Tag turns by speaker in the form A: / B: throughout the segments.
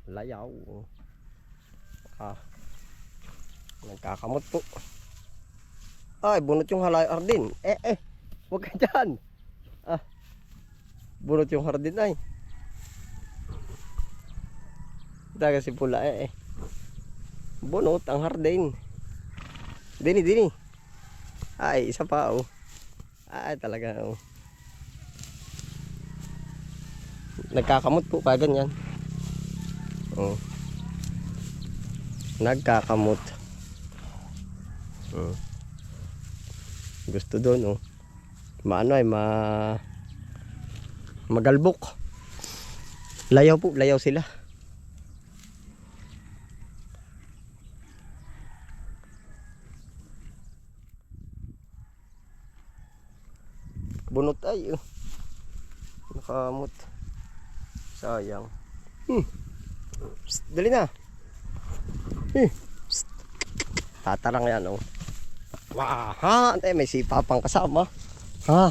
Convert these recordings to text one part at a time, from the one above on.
A: Layaw. Nagkakamot po. Ay, bunot yung halay hardin. Huwag ka dyan. Bunot yung hardin ay. Daga si pula bunot ang hardin. Dini. Ay, isa pa oh. Ay, talaga oh. Nagkakamot po pa ganyan. Oh. Nagkakamot. Gusto doon oh. Maano ay magalbok. Layaw po, layaw sila. Bunot ay oh. Nakamot. Sayang. Psst, dali na. Psst. Tatarang yan oh. Wah, ha, antay may sipa pang kasama. Ha.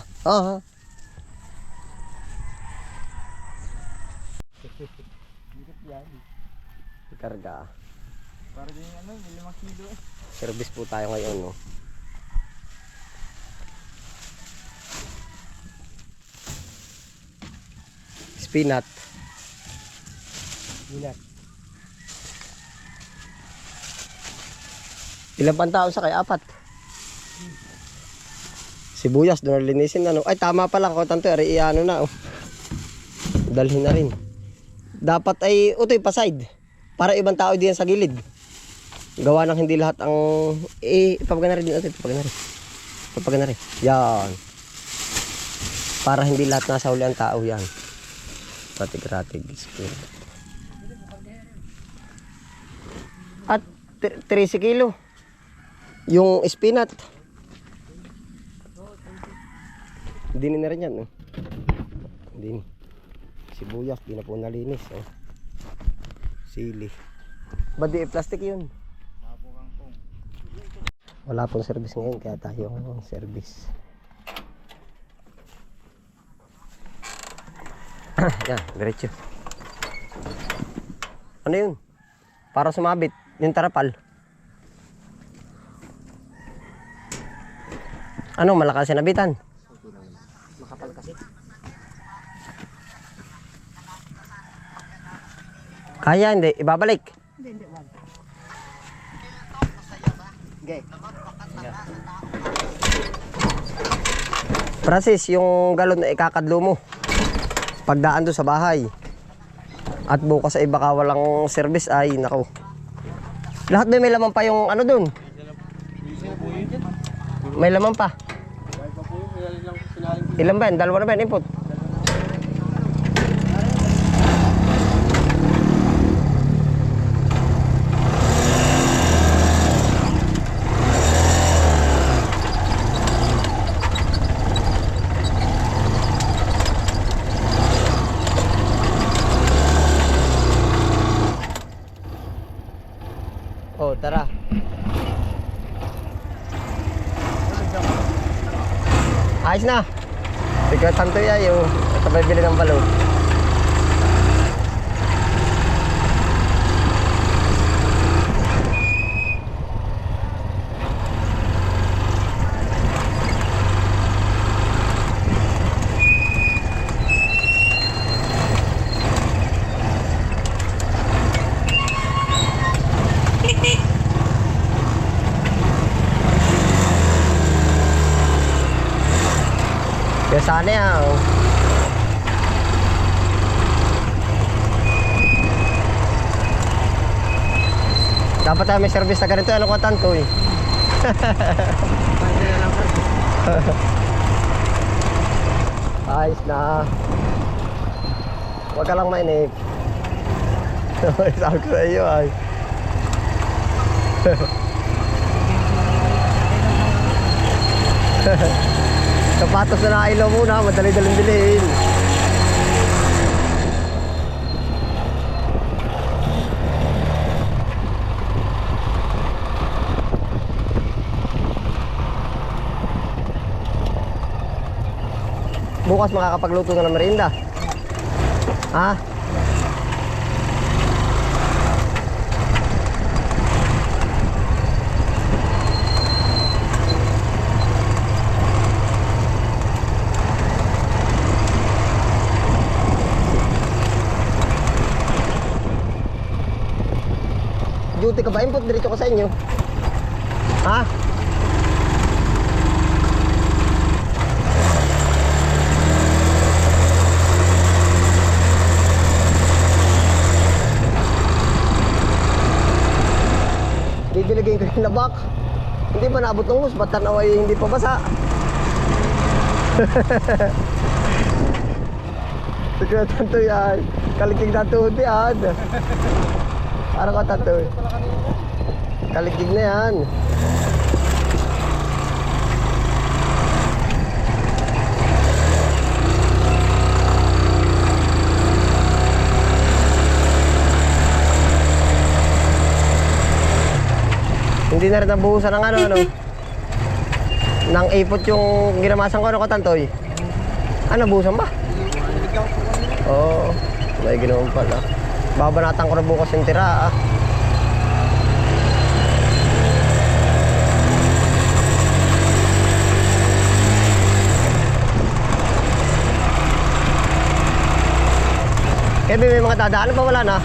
A: Karga.
B: Para din ano, 5 kilo eh.
A: Service po tayo ngayon no. Spinat. Ilang pantao sa kay? 4. Sibuyas doon linisin ano. Ay tama pala ko tanto ari iano na oh. Dalhin na rin. Dapat ay utoy pa side para ibang tao diyan sa gilid. Gawa ng hindi lahat ang ipapagana rin din utoy, papagana rin. Yan. Para hindi lahat nasa huli ang tao yan. Ratig at 13 kilo yung spinat. Dini na rin yan oh. Dini. Sibuyas di na po nalinis oh. Sili. Badi plastic yun. Wala pong service ngayon kaya tayo service. Yan, diretso. Ano yun? Para sumabit yung tarapal. Ano, malakas sinabitan?
B: Makapal kasi.
A: Kaya hindi, ibabalik.
B: Hindi, wag. Okay.
A: Francis, yung galon na ikakadlo mo pagdaan doon sa bahay. At bukas ay baka walang service ay nako. Lahat ba may laman pa yung ano doon? May laman pa. Ilan ba yan? 2 na ba yan input? Oh, tara. Ayos na. Tignan tanto yayo. Ito may bili ng balon. Kaya sana yan oh. Dapat tayo may service na ganito. Ano ko tanto eh. Ayos na. Huwag ka lang mainip. Sabi ko sa iyo ay. Sapatos na nakailaw muna, madali-daling bilhin. Bukas makakapagluto na ng merienda. Ha? duty ka ba? Import diretso ko sa inyo. Ha? Didiligin ko yung labak. Hindi ba naabot ng hus? Ba't tanaw ay hindi pa basa? Sige, tanto yan. Kalikig na tuhod yan. Parang ka tanto. Kalikig na yan. Hindi na rin nabuhusan ng ano. Nang ipot yung ginamasan ko, ano ko tantoy? Ano, buhusan ba? Oo, may ginawan pala. Babanatan ko na bukas yung tira ah. Kaya may mga dadaan pa wala na?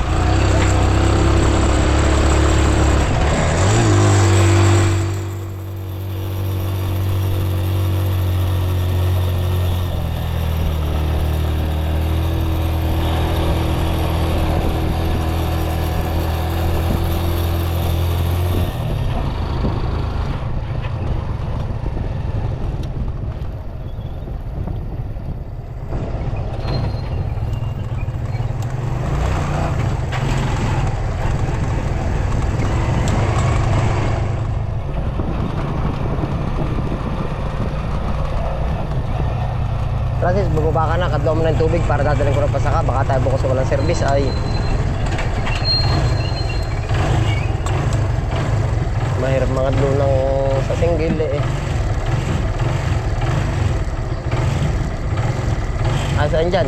A: Francis, bumaba ka na, kadlaw mo ng tubig para dadalhin ko ng pasaka. Baka tayo bukas sa walang service ay mahirap mga dlo ng sa single eh. Saan dyan?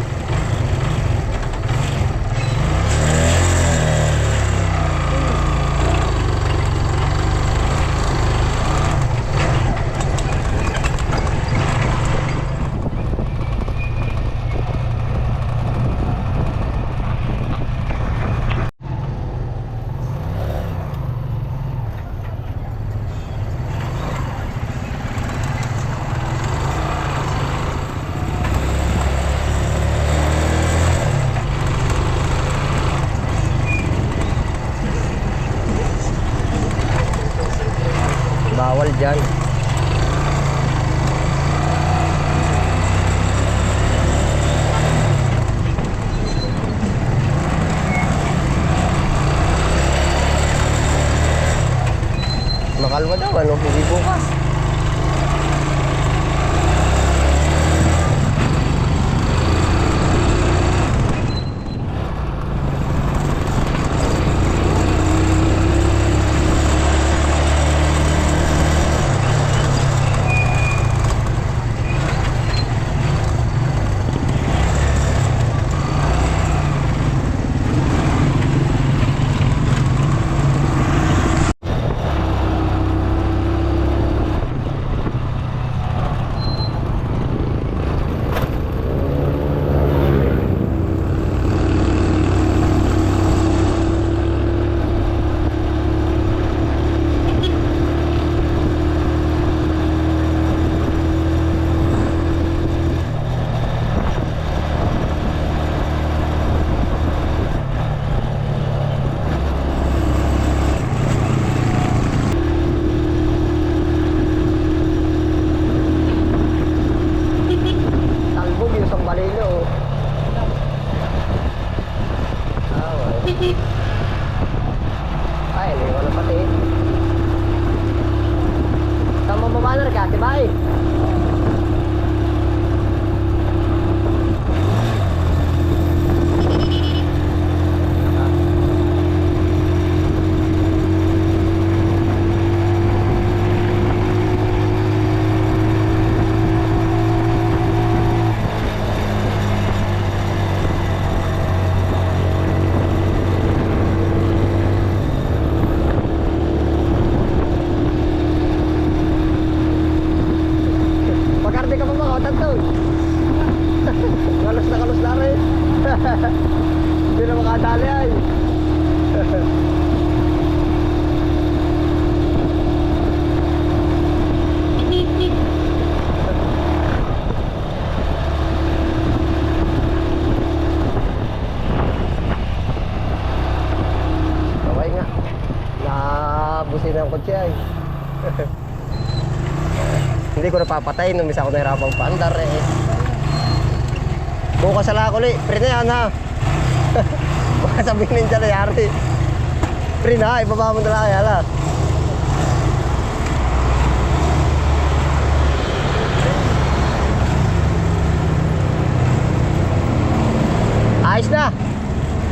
A: Bawal dyan. Makalwa daw, ano? Hindi bukas. Ay, liwan na pati. Tama ba na ka, diba eh? Kalos na rin. Hindi na makadali ay. ay. Hindi ko napapatay nung isa ko nahirapang paandar eh. Bukas sa lakuli, pre na yan ha. Baka sabihin ninja na yari. Pre na, ibaba mo na lang kaya lang. Ayos na.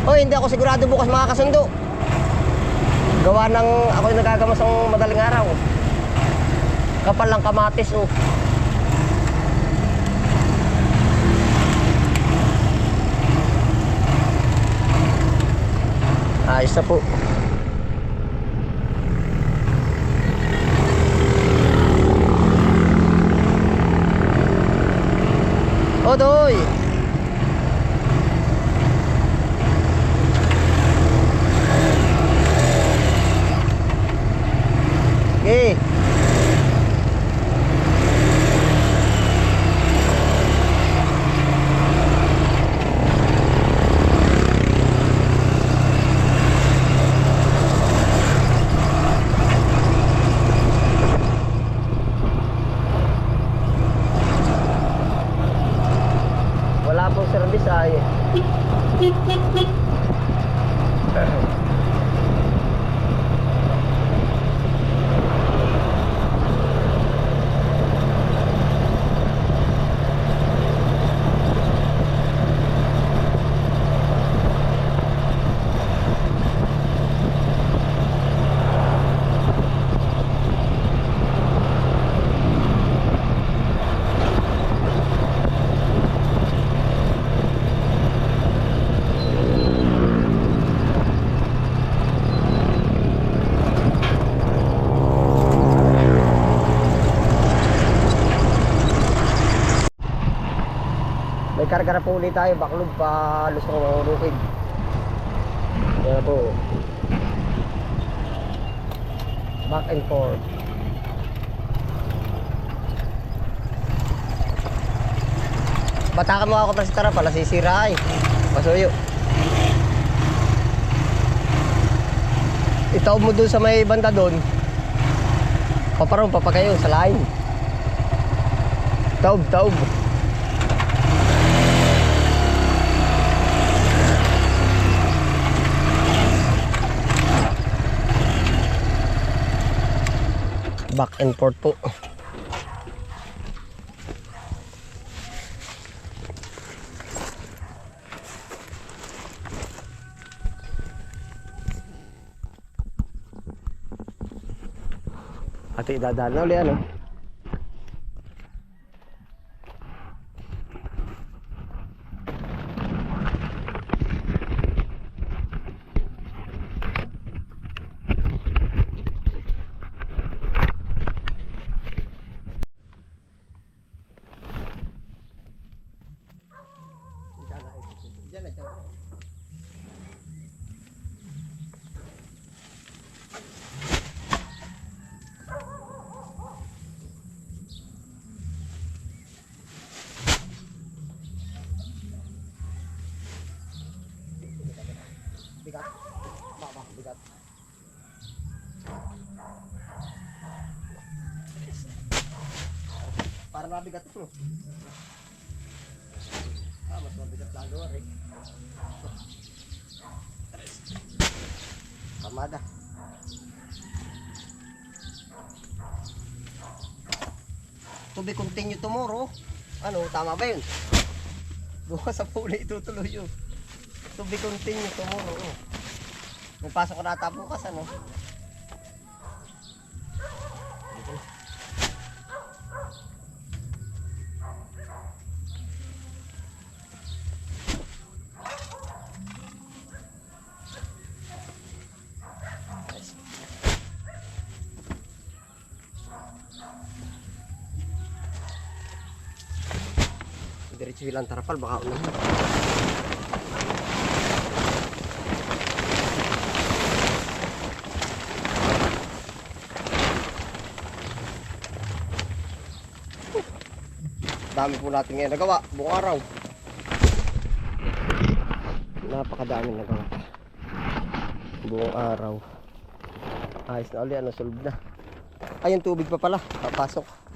A: Hoy, hindi ako sigurado bukas makakasundo. Gawa ng ako yung nagagamas ng madaling araw. Kapal lang kamatis oh. Ayos na po. Odoy. Okay. Wala pong service ay. May karga na po ulit tayo, backlog pa lusong ng Bukid. Yan po. Back and forth. Batakan mo ako sa tara pala sisira eh. Pasuyo. Itaob mo dun sa may banda dun. Paparong papagayon sa line. Taob, taob. Back and forth po. Ate dadaan na ulit ano. Bigat. Baka bigat. Para mabigat ito. Mas mabigat lalo rin. Kamada. To be continue tomorrow. Ano, tama ba yun? Bukas sa puli itutuloy yun. To be continue tomorrow. Oh. May pasok ko nata bukas ano. Diretso bilang tarapal baka unahan. Dami po natin ngayon nagawa buong araw. Napakadami nagawa buong araw. Ayos na ulit, ano, solve na. Ay, yung tubig pa pala. Papasok.